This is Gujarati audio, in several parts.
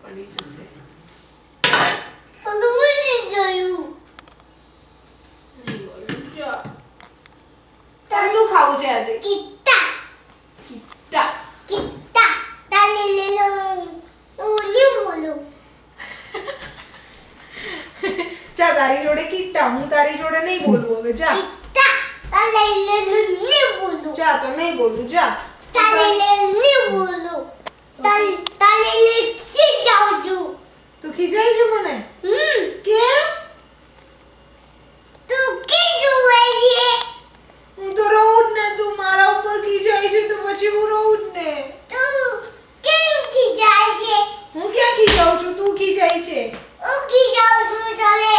પડી જશે શું ખાવું છે આજે? કિટ્ટા કિટ્ટા કિટ્ટા તાલે લે લો ની બોલો જા તારી જોડે કિટ્ટા, હું તારી જોડે નહીં બોલું હવે. જા કિટ્ટા તાલે લે ની બોલો. જા તો નહીં બોલું. જા તાલે લે ની બોલો. તાલે લે ખી જાઉં છું. તું ખીજાય છે મને? કેમ? તું કી જોવે છે? હું તો રહું જ ને. તું મારા ઉપર ખીજાય છે તો પછી હું રહું જ ને. તું કેમ ખીજાય છે? હું ક્યાં ખીજાઉં છું? તું ખીજાય છે. હું ખીજાઉં છું ચાલે.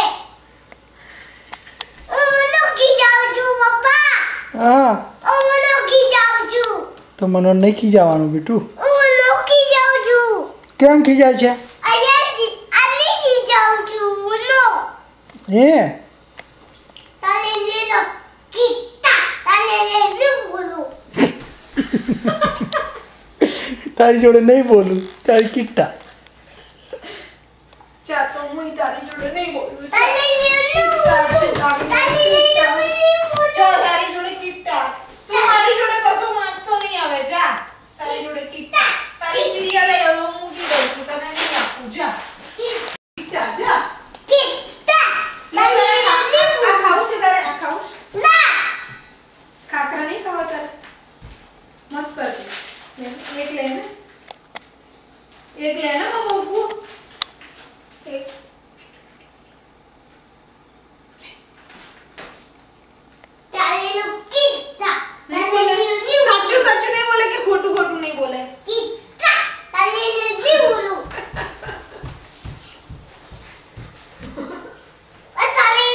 હું ખીજાઉં છું પપ્પા. હા હું ખીજાઉં છું. તો મને નહીં ખીજાવાનું બેટું. હું ખીજાઉં છું. કેમ ખીજાય છે? આને ખીજાઉં છું. હે તાલે લે લો કિટ્ટા તાલે લે ની બોલો. તારી જોડે નહીં બોલું. તારી કિટ્ટા. જા તો હું તારી જોડે નહીં બોલું. તાલે લે ની બોલો. તાલે લે ની બોલો. જા તારી જોડે કિટ્ટા. તું મારી જોડે કશું માંગતો નહીં આવે. જા તારી જોડે કિટ્ટા. તારી સિરિયલ હવે હું મૂકી દઉં છું. તને નહીં આપું. જા કિટ્ટા જા. કિટ્ટા તાલે લે ની આ બોલો. ખાવું છે તારે? આ ખાવું છે? ના ખાખરા નહીં ખાવા તારે? મસ્ત છે. એક લે ને. એક લે ને મમ્મુ. એક તાલે લો કિટ્ટા નહીં તાલે બોલે. લે ની સાચું સાચું નહીં બોલે કે ખોટું ખોટું નહીં બોલે? કિટ્ટા તાલે લે ની બોલો. તાલે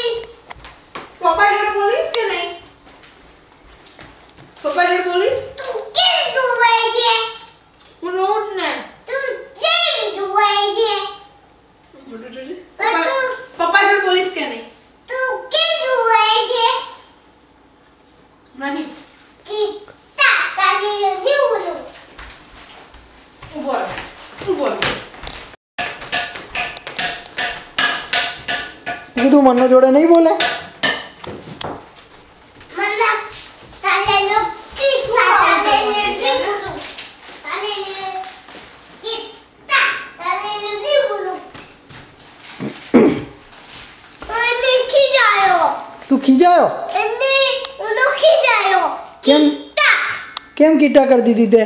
પપ્પા જોડે બોલીશ કે નહીં? પપ્પા જોડે બોલીશ? તું કેમ જોવે છે? હું રોજ ને. તું કેમ જોવે છે? મોટું જોજે. પણ પપ્પા જોડે બોલીશ કે નહીં? તું કેમ જોવે છે? નહીં. કિટ્ટા તાલે લે ની બોલો. ઉભો રહો. ઉભો રહો. કીધું મનનો જોડે નહીં બોલે. મને તાલે લો કિટ્ટા તાલે લે ની બોલો. તાલે લે કિટ્ટા તાલે લે ની બોલો. મને ખીજાયો. તું ખીજાયો? એને ખીજાયો. કેમ? કિટ્ટા કેમ કિટ્ટા કરી દીધી તે?